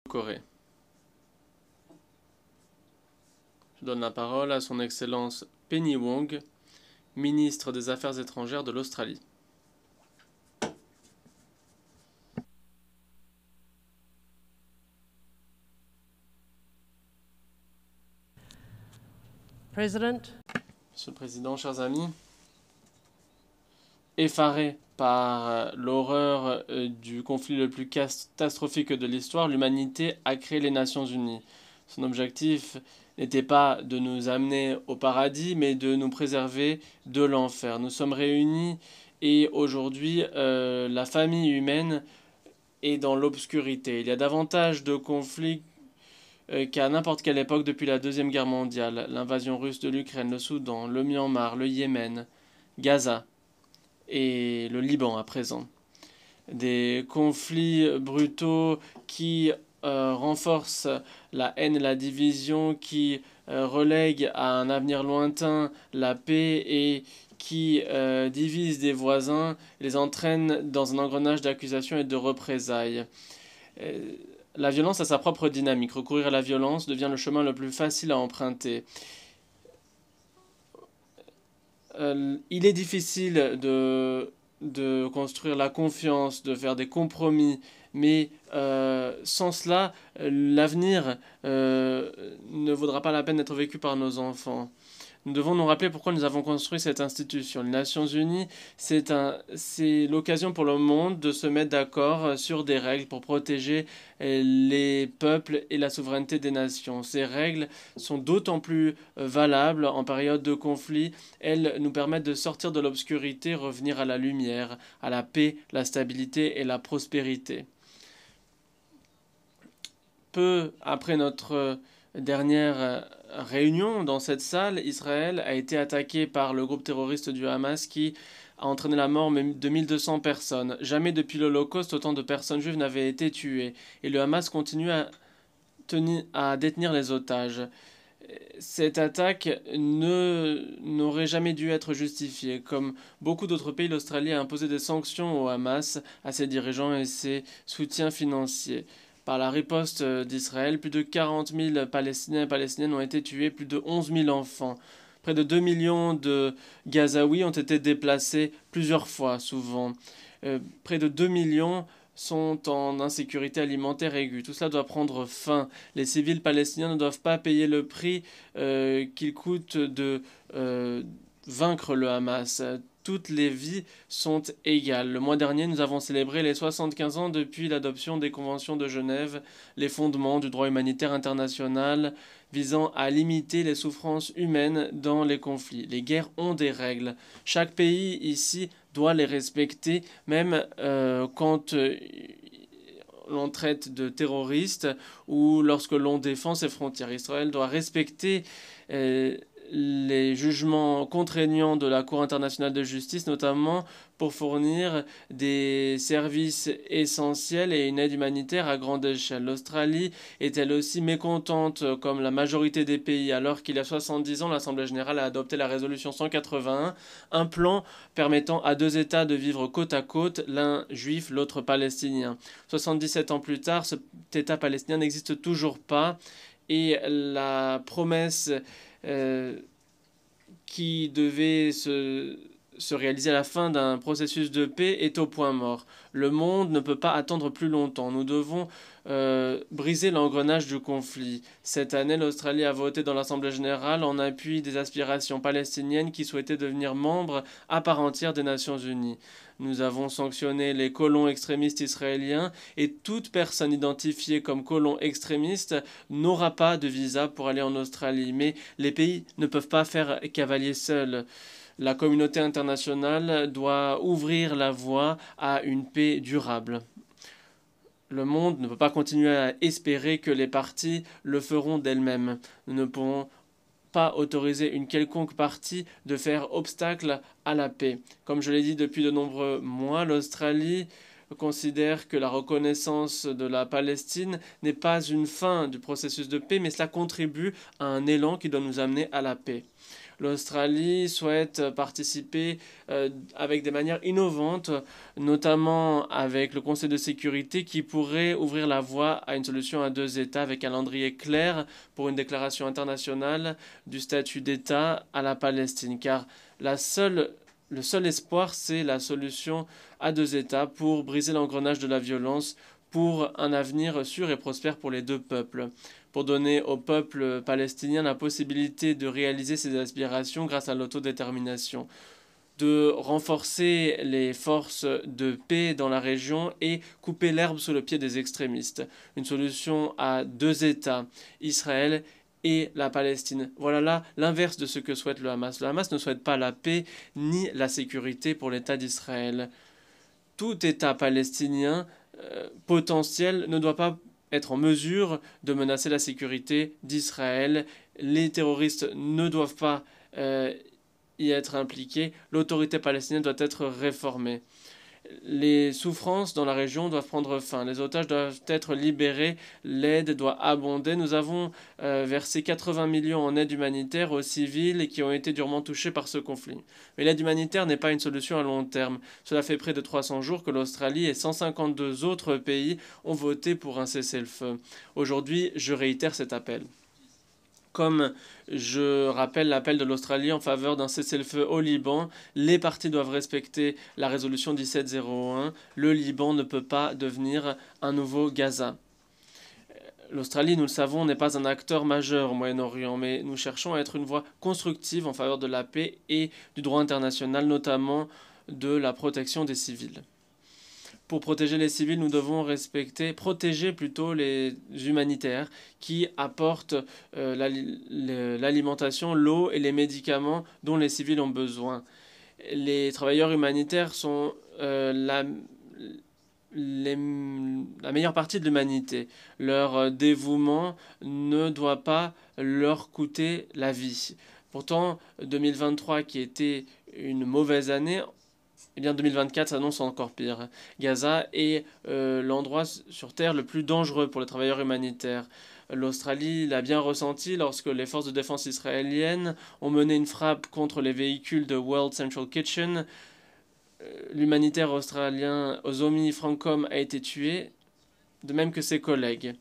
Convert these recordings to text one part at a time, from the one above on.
Corée. Je donne la parole à son Excellence Penny Wong, ministre des Affaires étrangères de l'Australie. President, Monsieur le Président, chers amis, effaré par l'horreur du conflit le plus catastrophique de l'histoire, l'humanité a créé les Nations Unies. Son objectif n'était pas de nous amener au paradis, mais de nous préserver de l'enfer. Nous sommes réunis et aujourd'hui, la famille humaine est dans l'obscurité. Il y a davantage de conflits qu'à n'importe quelle époque depuis la Deuxième Guerre mondiale. L'invasion russe de l'Ukraine, le Soudan, le Myanmar, le Yémen, Gaza et le Liban à présent. Des conflits brutaux qui renforcent la haine et la division, qui relèguent à un avenir lointain la paix et qui divisent des voisins, les entraînent dans un engrenage d'accusations et de représailles. La violence a sa propre dynamique. Recourir à la violence devient le chemin le plus facile à emprunter. Il est difficile de construire la confiance, de faire des compromis, mais sans cela, l'avenir ne vaudra pas la peine d'être vécu par nos enfants. Nous devons nous rappeler pourquoi nous avons construit cette institution. Les Nations Unies, c'est l'occasion pour le monde de se mettre d'accord sur des règles pour protéger les peuples et la souveraineté des nations. Ces règles sont d'autant plus valables en période de conflit. Elles nous permettent de sortir de l'obscurité, revenir à la lumière, à la paix, la stabilité et la prospérité. Peu après notre dernière réunion dans cette salle, Israël a été attaqué par le groupe terroriste du Hamas qui a entraîné la mort de 1200 personnes. Jamais depuis l'Holocauste, autant de personnes juives n'avaient été tuées. Et le Hamas continue à détenir les otages. Cette attaque n'aurait jamais dû être justifiée. Comme beaucoup d'autres pays, l'Australie a imposé des sanctions au Hamas, à ses dirigeants et ses soutiens financiers. Par la riposte d'Israël, plus de 40 000 Palestiniens et Palestiniennes ont été tués, plus de 11 000 enfants. Près de 2 millions de Gazaouis ont été déplacés plusieurs fois, souvent. Près de 2 millions sont en insécurité alimentaire aiguë. Tout cela doit prendre fin. Les civils palestiniens ne doivent pas payer le prix qu'il coûte de vaincre le Hamas. Toutes les vies sont égales. Le mois dernier, nous avons célébré les 75 ans depuis l'adoption des conventions de Genève, les fondements du droit humanitaire international visant à limiter les souffrances humaines dans les conflits. Les guerres ont des règles. Chaque pays ici doit les respecter, même quand l'on traite de terroristes ou lorsque l'on défend ses frontières. Israël doit respecter les jugements contraignants de la Cour internationale de justice, notamment pour fournir des services essentiels et une aide humanitaire à grande échelle. L'Australie est elle aussi mécontente, comme la majorité des pays, alors qu'il y a 70 ans, l'Assemblée générale a adopté la résolution 181, un plan permettant à deux États de vivre côte à côte, l'un juif, l'autre palestinien. 77 ans plus tard, cet État palestinien n'existe toujours pas et la promesse qui devait se réaliser à la fin d'un processus de paix est au point mort. Le monde ne peut pas attendre plus longtemps. Nous devons briser l'engrenage du conflit. Cette année, l'Australie a voté dans l'Assemblée générale en appui des aspirations palestiniennes qui souhaitaient devenir membres à part entière des Nations Unies. Nous avons sanctionné les colons extrémistes israéliens et toute personne identifiée comme colon extrémiste n'aura pas de visa pour aller en Australie. Mais les pays ne peuvent pas faire cavalier seul. La communauté internationale doit ouvrir la voie à une paix durable. Le monde ne peut pas continuer à espérer que les parties le feront d'elles-mêmes. Nous ne pouvons pas autoriser une quelconque partie de faire obstacle à la paix. Comme je l'ai dit depuis de nombreux mois, l'Australie considère que la reconnaissance de la Palestine n'est pas une fin du processus de paix, mais cela contribue à un élan qui doit nous amener à la paix. L'Australie souhaite participer avec des manières innovantes, notamment avec le Conseil de sécurité qui pourrait ouvrir la voie à une solution à deux États avec un calendrier clair pour une déclaration internationale du statut d'État à la Palestine. Car le seul espoir, c'est la solution à deux États pour briser l'engrenage de la violence, pour un avenir sûr et prospère pour les deux peuples, pour donner au peuple palestinien la possibilité de réaliser ses aspirations grâce à l'autodétermination, de renforcer les forces de paix dans la région et couper l'herbe sous le pied des extrémistes. Une solution à deux États, Israël et la Palestine. Voilà là l'inverse de ce que souhaite le Hamas. Le Hamas ne souhaite pas la paix ni la sécurité pour l'État d'Israël. Tout État palestinien potentiel ne doit pas être en mesure de menacer la sécurité d'Israël. Les terroristes ne doivent pas y être impliqués. L'autorité palestinienne doit être réformée. Les souffrances dans la région doivent prendre fin. Les otages doivent être libérés. L'aide doit abonder. Nous avons versé 80 millions en aide humanitaire aux civils qui ont été durement touchés par ce conflit. Mais l'aide humanitaire n'est pas une solution à long terme. Cela fait près de 300 jours que l'Australie et 152 autres pays ont voté pour un cessez-le-feu. Aujourd'hui, je réitère cet appel. Comme je rappelle l'appel de l'Australie en faveur d'un cessez-le-feu au Liban, les parties doivent respecter la résolution 1701. Le Liban ne peut pas devenir un nouveau Gaza. L'Australie, nous le savons, n'est pas un acteur majeur au Moyen-Orient, mais nous cherchons à être une voix constructive en faveur de la paix et du droit international, notamment de la protection des civils. Pour protéger les civils, nous devons protéger plutôt les humanitaires qui apportent l'alimentation, l'eau et les médicaments dont les civils ont besoin. Les travailleurs humanitaires sont la meilleure partie de l'humanité. Leur dévouement ne doit pas leur coûter la vie. Pourtant, 2023, qui était une mauvaise année, eh bien 2024 s'annonce encore pire. Gaza est l'endroit sur Terre le plus dangereux pour les travailleurs humanitaires. L'Australie l'a bien ressenti lorsque les forces de défense israéliennes ont mené une frappe contre les véhicules de World Central Kitchen. L'humanitaire australien Ozomi Francom a été tué, de même que ses collègues.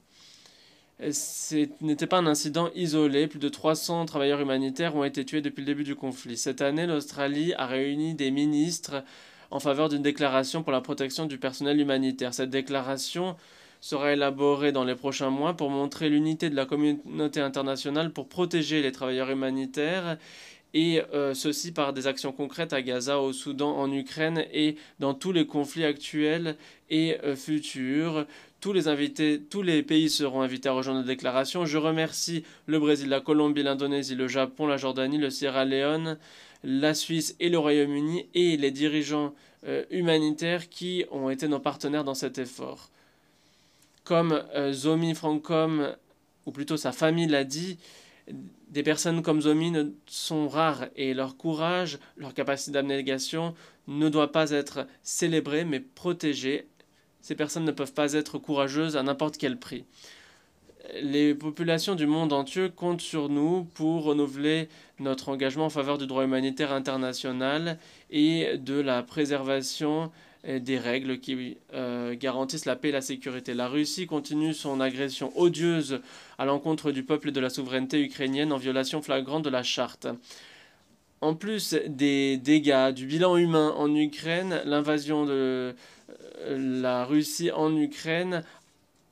Ce n'était pas un incident isolé, plus de 300 travailleurs humanitaires ont été tués depuis le début du conflit. Cette année, l'Australie a réuni des ministres en faveur d'une déclaration pour la protection du personnel humanitaire. Cette déclaration sera élaborée dans les prochains mois pour montrer l'unité de la communauté internationale pour protéger les travailleurs humanitaires et ceci par des actions concrètes à Gaza, au Soudan, en Ukraine et dans tous les conflits actuels et futurs. Tous les pays seront invités à rejoindre la déclaration. Je remercie le Brésil, la Colombie, l'Indonésie, le Japon, la Jordanie, le Sierra Leone, la Suisse et le Royaume-Uni et les dirigeants humanitaires qui ont été nos partenaires dans cet effort. Comme Zomi Francom, ou plutôt sa famille l'a dit, des personnes comme Zomi sont rares et leur courage, leur capacité d'abnégation ne doit pas être célébré mais protégé. Ces personnes ne peuvent pas être courageuses à n'importe quel prix. Les populations du monde entier comptent sur nous pour renouveler notre engagement en faveur du droit humanitaire international et de la préservation des règles qui garantissent la paix et la sécurité. La Russie continue son agression odieuse à l'encontre du peuple et de la souveraineté ukrainienne en violation flagrante de la charte. En plus des dégâts, du bilan humain en Ukraine, l'invasion de la Russie en Ukraine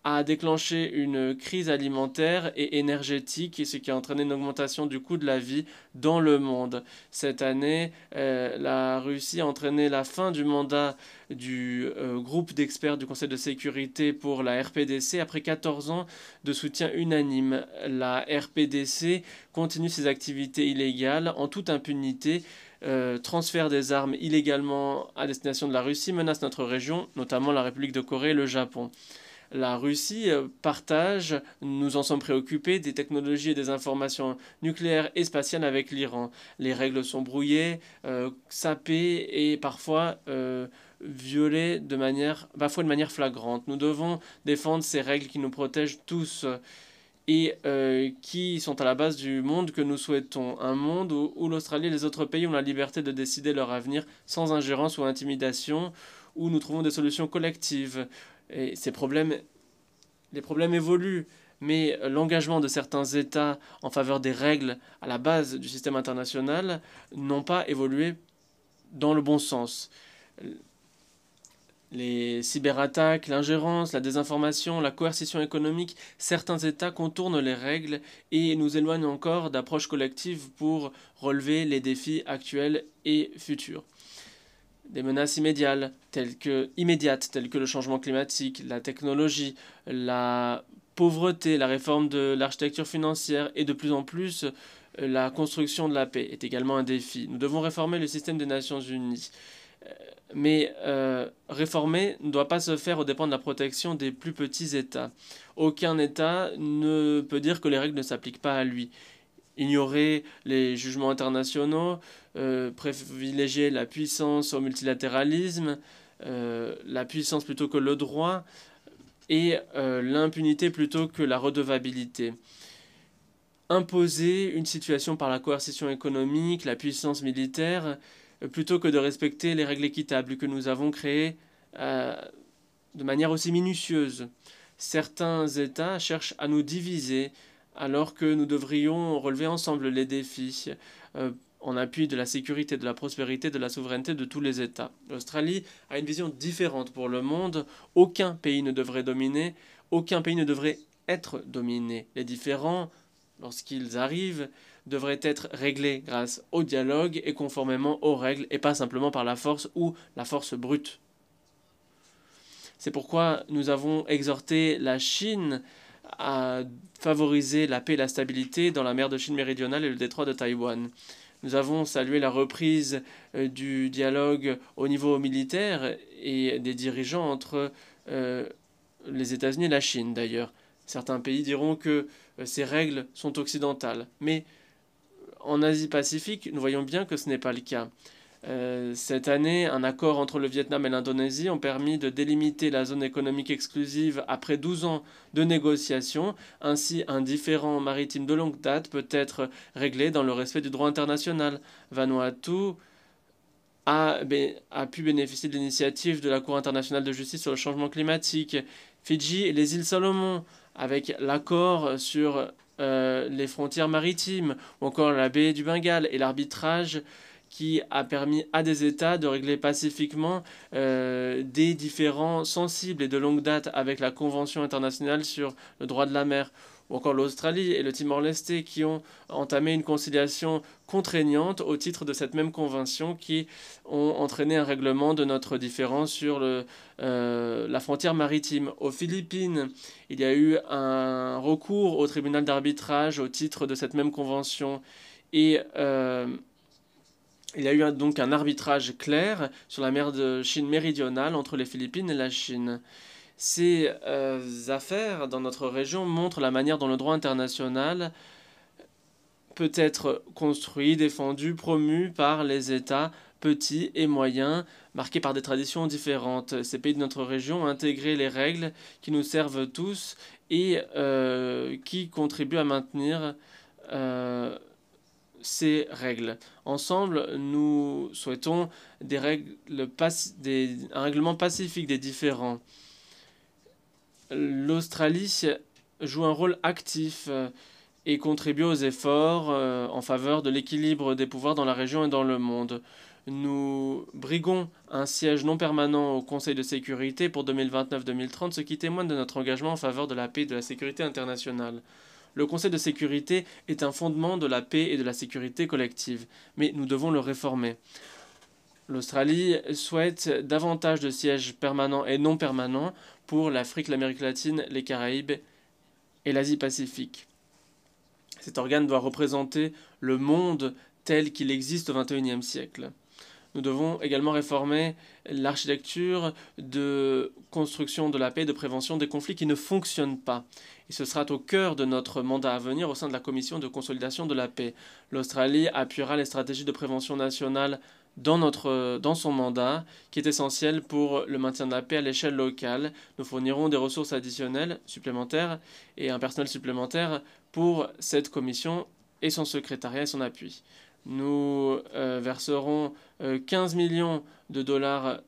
a déclenché une crise alimentaire et énergétique, ce qui a entraîné une augmentation du coût de la vie dans le monde. Cette année, la Russie a entraîné la fin du mandat du groupe d'experts du Conseil de sécurité pour la RPDC après 14 ans de soutien unanime. La RPDC continue ses activités illégales en toute impunité. Transfert des armes illégalement à destination de la Russie menace notre région, notamment la République de Corée et le Japon. La Russie partage, nous en sommes préoccupés, des technologies et des informations nucléaires et spatiales avec l'Iran. Les règles sont brouillées, sapées et parfois violées bafouées de manière flagrante. Nous devons défendre ces règles qui nous protègent tous. et qui sont à la base du monde que nous souhaitons. Un monde où l'Australie et les autres pays ont la liberté de décider leur avenir sans ingérence ou intimidation, où nous trouvons des solutions collectives. Et les problèmes évoluent, mais l'engagement de certains États en faveur des règles à la base du système international n'ont pas évolué dans le bon sens. Les cyberattaques, l'ingérence, la désinformation, la coercition économique, certains États contournent les règles et nous éloignent encore d'approches collectives pour relever les défis actuels et futurs. Des menaces immédiates telles que le changement climatique, la technologie, la pauvreté, la réforme de l'architecture financière et de plus en plus la construction de la paix est également un défi. Nous devons réformer le système des Nations Unies. Mais réformer ne doit pas se faire aux dépens de la protection des plus petits États. Aucun État ne peut dire que les règles ne s'appliquent pas à lui. Ignorer les jugements internationaux, privilégier la puissance au multilatéralisme, la puissance plutôt que le droit, et l'impunité plutôt que la redevabilité. Imposer une situation par la coercition économique, la puissance militaire, plutôt que de respecter les règles équitables que nous avons créées de manière aussi minutieuse. Certains États cherchent à nous diviser alors que nous devrions relever ensemble les défis en appui de la sécurité, de la prospérité, de la souveraineté de tous les États. L'Australie a une vision différente pour le monde. Aucun pays ne devrait dominer, aucun pays ne devrait être dominé. Les différends, lorsqu'ils arrivent, devraient être réglés grâce au dialogue et conformément aux règles et pas simplement par la force ou la force brute. C'est pourquoi nous avons exhorté la Chine à favoriser la paix et la stabilité dans la mer de Chine méridionale et le détroit de Taïwan. Nous avons salué la reprise du dialogue au niveau militaire et des dirigeants entre les États-Unis et la Chine d'ailleurs. Certains pays diront que ces règles sont occidentales, mais en Asie-Pacifique, nous voyons bien que ce n'est pas le cas. Cette année, un accord entre le Vietnam et l'Indonésie ont permis de délimiter la zone économique exclusive après 12 ans de négociations. Ainsi, un différend maritime de longue date peut être réglé dans le respect du droit international. Vanuatu a pu bénéficier de l'initiative de la Cour internationale de justice sur le changement climatique. Fidji et les îles Salomon, avec l'accord sur les frontières maritimes, ou encore la baie du Bengale et l'arbitrage qui a permis à des États de régler pacifiquement des différends sensibles et de longue date avec la Convention internationale sur le droit de la mer, ou encore l'Australie et le Timor-Leste qui ont entamé une conciliation contraignante au titre de cette même convention qui ont entraîné un règlement de notre différend sur la frontière maritime. Aux Philippines, il y a eu un recours au tribunal d'arbitrage au titre de cette même convention et il y a eu donc un arbitrage clair sur la mer de Chine méridionale entre les Philippines et la Chine. Ces affaires dans notre région montrent la manière dont le droit international peut être construit, défendu, promu par les États petits et moyens, marqués par des traditions différentes. Ces pays de notre région ont intégré les règles qui nous servent tous et qui contribuent à maintenir ces règles. Ensemble, nous souhaitons un règlement pacifique des différends. L'Australie joue un rôle actif et contribue aux efforts en faveur de l'équilibre des pouvoirs dans la région et dans le monde. Nous briguons un siège non permanent au Conseil de sécurité pour 2029-2030, ce qui témoigne de notre engagement en faveur de la paix et de la sécurité internationale. Le Conseil de sécurité est un fondement de la paix et de la sécurité collective, mais nous devons le réformer. L'Australie souhaite davantage de sièges permanents et non permanents pour l'Afrique, l'Amérique latine, les Caraïbes et l'Asie-Pacifique. Cet organe doit représenter le monde tel qu'il existe au XXIe siècle. Nous devons également réformer l'architecture de construction de la paix et de prévention des conflits qui ne fonctionnent pas. Et ce sera au cœur de notre mandat à venir au sein de la Commission de consolidation de la paix. L'Australie appuiera les stratégies de prévention nationale dans son mandat, qui est essentiel pour le maintien de la paix à l'échelle locale. Nous fournirons des ressources additionnelles supplémentaires et un personnel supplémentaire pour cette commission et son secrétariat et son appui. Nous verserons 15 millions de dollars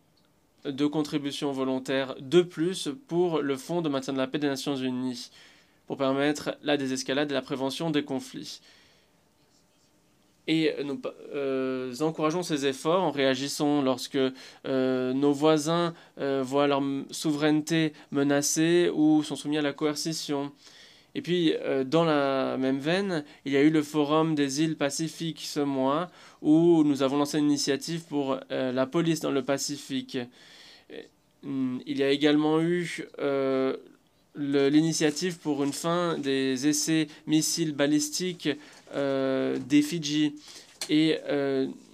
de contributions volontaires de plus pour le Fonds de maintien de la paix des Nations Unies, pour permettre la désescalade et la prévention des conflits. Et nous encourageons ces efforts en réagissant lorsque nos voisins voient leur souveraineté menacée ou sont soumis à la coercition. Et puis, dans la même veine, il y a eu le Forum des îles Pacifiques ce mois, où nous avons lancé une initiative pour la police dans le Pacifique. Il y a également eu l'initiative pour une fin des essais missiles balistiques des Fidji. Et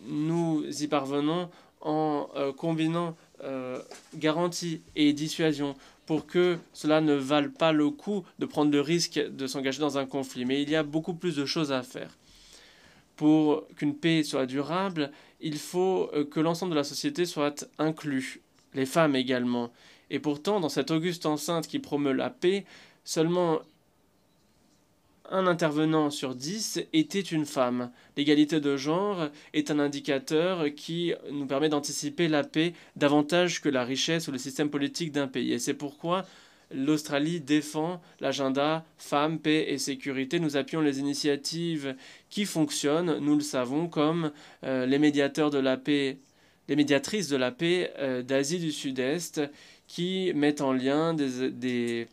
nous y parvenons en combinant garantie et dissuasion pour que cela ne vale pas le coup de prendre le risque de s'engager dans un conflit. Mais il y a beaucoup plus de choses à faire. Pour qu'une paix soit durable, il faut que l'ensemble de la société soit inclus, les femmes également. Et pourtant, dans cette auguste enceinte qui promeut la paix, seulement un intervenant sur 10 était une femme. L'égalité de genre est un indicateur qui nous permet d'anticiper la paix davantage que la richesse ou le système politique d'un pays. Et c'est pourquoi l'Australie défend l'agenda femmes, paix et sécurité. Nous appuyons les initiatives qui fonctionnent, nous le savons, comme les médiateurs de la paix, les médiatrices de la paix d'Asie du Sud-Est, qui mettent en lien les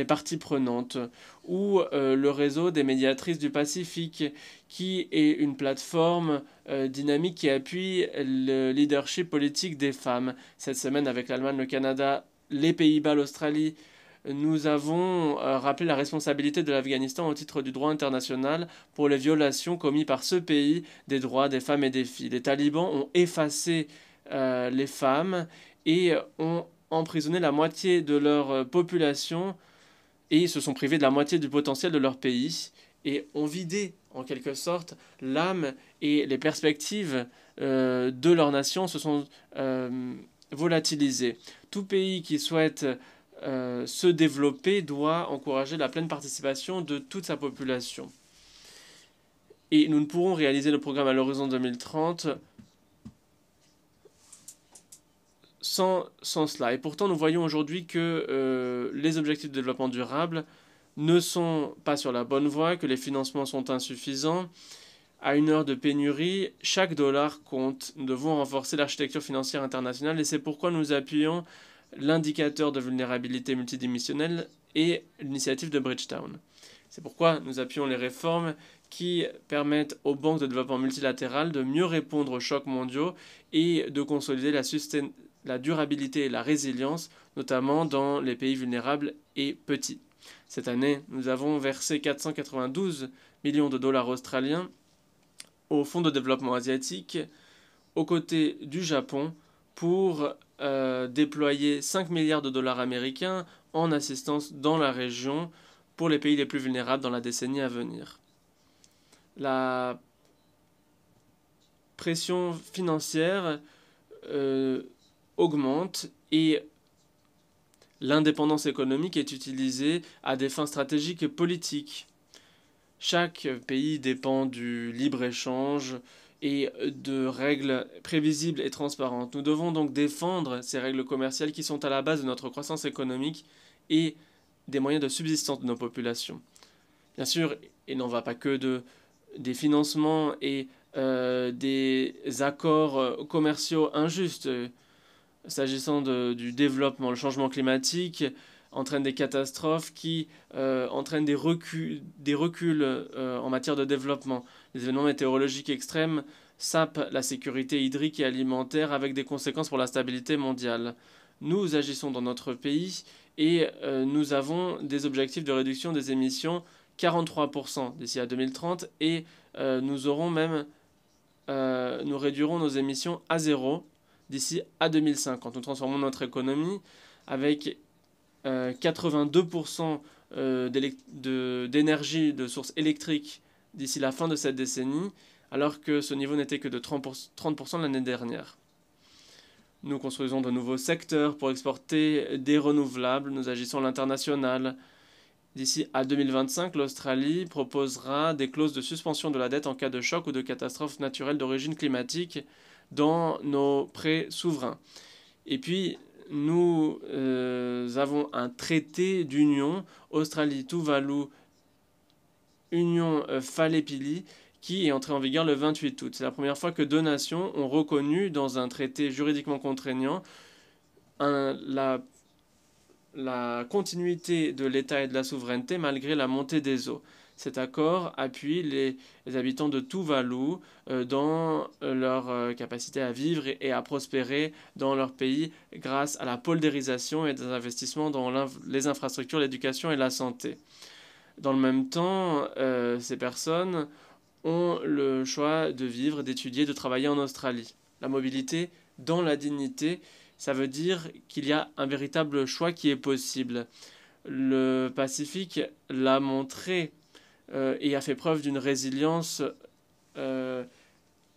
parties prenantes, ou le réseau des médiatrices du Pacifique, qui est une plateforme dynamique qui appuie le leadership politique des femmes. Cette semaine, avec l'Allemagne, le Canada, les Pays-Bas, l'Australie, nous avons rappelé la responsabilité de l'Afghanistan au titre du droit international pour les violations commises par ce pays des droits des femmes et des filles. Les talibans ont effacé les femmes et ont emprisonné la moitié de leur population et se sont privés de la moitié du potentiel de leur pays et ont vidé en quelque sorte l'âme et les perspectives de leur nation se sont volatilisées. Tout pays qui souhaite se développer doit encourager la pleine participation de toute sa population. Et nous ne pourrons réaliser le programme à l'horizon 2030 sans cela. Et pourtant, nous voyons aujourd'hui que les objectifs de développement durable ne sont pas sur la bonne voie, que les financements sont insuffisants. À une heure de pénurie, chaque dollar compte. Nous devons renforcer l'architecture financière internationale et c'est pourquoi nous appuyons l'indicateur de vulnérabilité multidimensionnelle et l'initiative de Bridgetown. C'est pourquoi nous appuyons les réformes qui permettent aux banques de développement multilatérales de mieux répondre aux chocs mondiaux et de consolider la durabilité et la résilience, notamment dans les pays vulnérables et petits. Cette année, nous avons versé 492 millions de dollars australiens au Fonds de développement asiatique, aux côtés du Japon, pour déployer 5 milliards de dollars américains en assistance dans la région pour les pays les plus vulnérables dans la décennie à venir. La pression financière augmente et l'indépendance économique est utilisée à des fins stratégiques et politiques. Chaque pays dépend du libre-échange et de règles prévisibles et transparentes. Nous devons donc défendre ces règles commerciales qui sont à la base de notre croissance économique et des moyens de subsistance de nos populations. Bien sûr, il n'en va pas que des financements et des accords commerciaux injustes. S'agissant du développement, le changement climatique entraîne des catastrophes qui entraînent des reculs en matière de développement. Les événements météorologiques extrêmes sapent la sécurité hydrique et alimentaire avec des conséquences pour la stabilité mondiale. Nous agissons dans notre pays et nous avons des objectifs de réduction des émissions 43% d'ici à 2030 et nous réduirons nos émissions à zéro d'ici à 2050. Nous transformons notre économie avec 82% d'énergie de source électrique d'ici la fin de cette décennie, alors que ce niveau n'était que de 30% l'année dernière. Nous construisons de nouveaux secteurs pour exporter des renouvelables, nous agissons à l'international. D'ici à 2025, l'Australie proposera des clauses de suspension de la dette en cas de choc ou de catastrophe naturelle d'origine climatique dans nos prêts souverains. Et puis, nous avons un traité d'union Australie-Tuvalu Union Falepili qui est entré en vigueur le 28 août. C'est la première fois que deux nations ont reconnu dans un traité juridiquement contraignant la continuité de l'État et de la souveraineté malgré la montée des eaux. Cet accord appuie les habitants de Tuvalu dans leur capacité à vivre et à prospérer dans leur pays grâce à la poldérisation et des investissements dans les infrastructures, l'éducation et la santé. Dans le même temps, ces personnes ont le choix de vivre, d'étudier, de travailler en Australie. La mobilité dans la dignité, ça veut dire qu'il y a un véritable choix qui est possible. Le Pacifique l'a montré et a fait preuve d'une résilience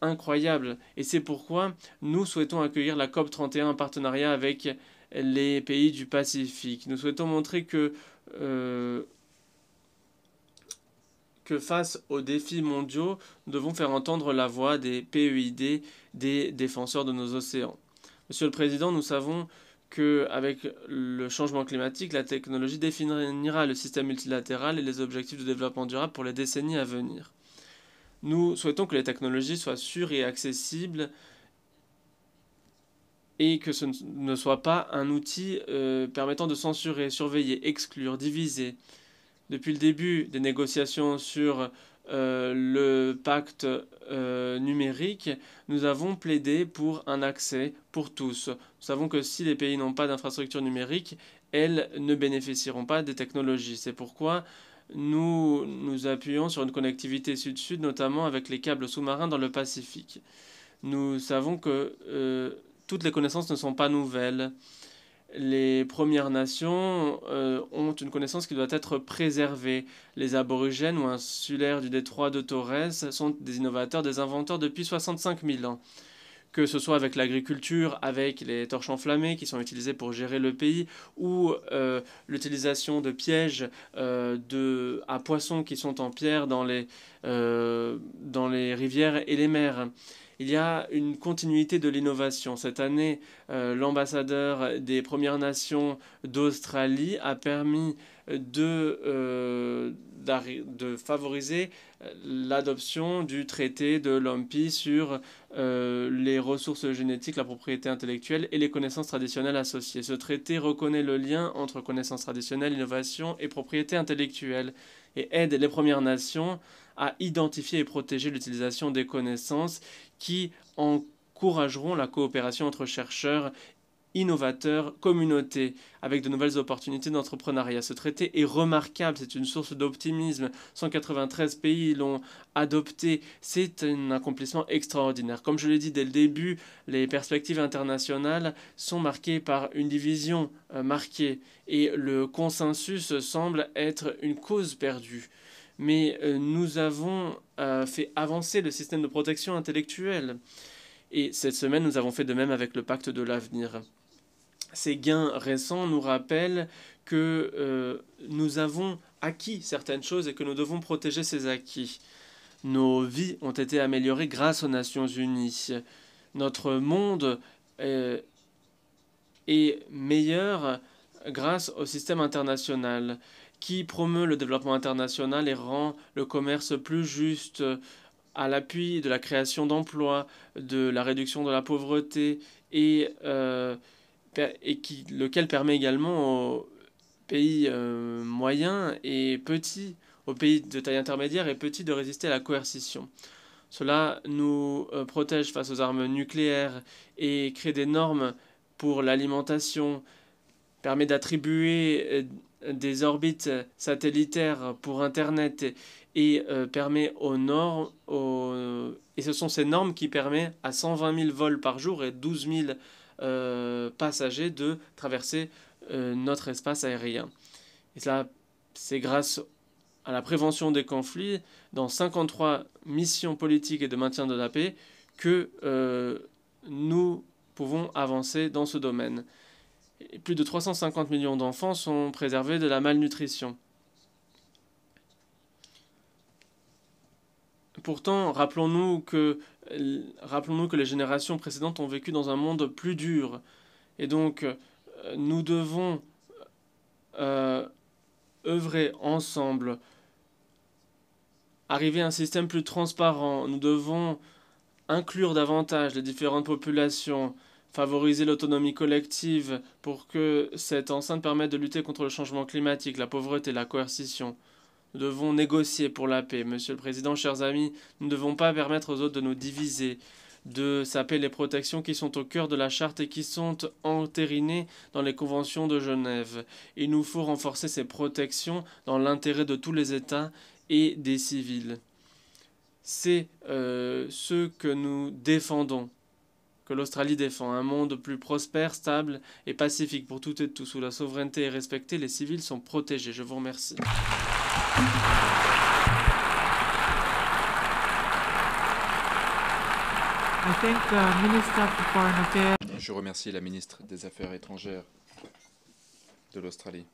incroyable. Et c'est pourquoi nous souhaitons accueillir la COP31 en partenariat avec les pays du Pacifique. Nous souhaitons montrer que face aux défis mondiaux, nous devons faire entendre la voix des PEID, des défenseurs de nos océans. Monsieur le Président, nous savons qu'avec le changement climatique, la technologie définira le système multilatéral et les objectifs de développement durable pour les décennies à venir. Nous souhaitons que les technologies soient sûres et accessibles et que ce ne soit pas un outil permettant de censurer, surveiller, exclure, diviser. Depuis le début des négociations sur le pacte numérique, nous avons plaidé pour un accès pour tous. Nous savons que si les pays n'ont pas d'infrastructure numérique, elles ne bénéficieront pas des technologies. C'est pourquoi nous nous appuyons sur une connectivité sud-sud, notamment avec les câbles sous-marins dans le Pacifique. Nous savons que toutes les connaissances ne sont pas nouvelles. Les Premières Nations ont une connaissance qui doit être préservée. Les aborigènes ou insulaires du détroit de Torres sont des innovateurs, des inventeurs depuis 65 000 ans. Que ce soit avec l'agriculture, avec les torches enflammées qui sont utilisées pour gérer le pays, ou l'utilisation de pièges à poissons qui sont en pierre dans les rivières et les mers. Il y a une continuité de l'innovation. Cette année, l'ambassadeur des Premières Nations d'Australie a permis de favoriser l'adoption du traité de l'OMPI sur les ressources génétiques, la propriété intellectuelle et les connaissances traditionnelles associées. Ce traité reconnaît le lien entre connaissances traditionnelles, innovation et propriété intellectuelle et aide les Premières Nations à identifier et protéger l'utilisation des connaissances qui encourageront la coopération entre chercheurs, innovateurs, communautés, avec de nouvelles opportunités d'entrepreneuriat. Ce traité est remarquable, c'est une source d'optimisme. 193 pays l'ont adopté, c'est un accomplissement extraordinaire. Comme je l'ai dit dès le début, les perspectives internationales sont marquées par une division marquée et le consensus semble être une cause perdue. Mais nous avons fait avancer le système de protection intellectuelle. Et cette semaine, nous avons fait de même avec le pacte de l'avenir. Ces gains récents nous rappellent que nous avons acquis certaines choses et que nous devons protéger ces acquis. Nos vies ont été améliorées grâce aux Nations Unies. Notre monde est meilleur grâce au système international qui promeut le développement international et rend le commerce plus juste à l'appui de la création d'emplois, de la réduction de la pauvreté lequel permet également aux pays moyens et petits, aux pays de taille intermédiaire et petits de résister à la coercition. Cela nous protège face aux armes nucléaires et crée des normes pour l'alimentation, permet d'attribuer des orbites satellitaires pour Internet et permet aux normes, et ce sont ces normes qui permettent à 120 000 vols par jour et 12 000 passagers de traverser notre espace aérien. Et ça, c'est grâce à la prévention des conflits dans 53 missions politiques et de maintien de la paix que nous pouvons avancer dans ce domaine. Et plus de 350 millions d'enfants sont préservés de la malnutrition. Pourtant, rappelons-nous que les générations précédentes ont vécu dans un monde plus dur. Et donc, nous devons œuvrer ensemble, arriver à un système plus transparent. Nous devons inclure davantage les différentes populations, favoriser l'autonomie collective pour que cette enceinte permette de lutter contre le changement climatique, la pauvreté, la coercition. Nous devons négocier pour la paix. Monsieur le Président, chers amis, nous ne devons pas permettre aux autres de nous diviser, de saper les protections qui sont au cœur de la charte et qui sont entérinées dans les conventions de Genève. Il nous faut renforcer ces protections dans l'intérêt de tous les États et des civils. C'est ce que nous défendons, que l'Australie défend, un monde plus prospère, stable et pacifique pour toutes et tous, où la souveraineté est respectée, les civils sont protégés. Je vous remercie. Je remercie la ministre des Affaires étrangères de l'Australie.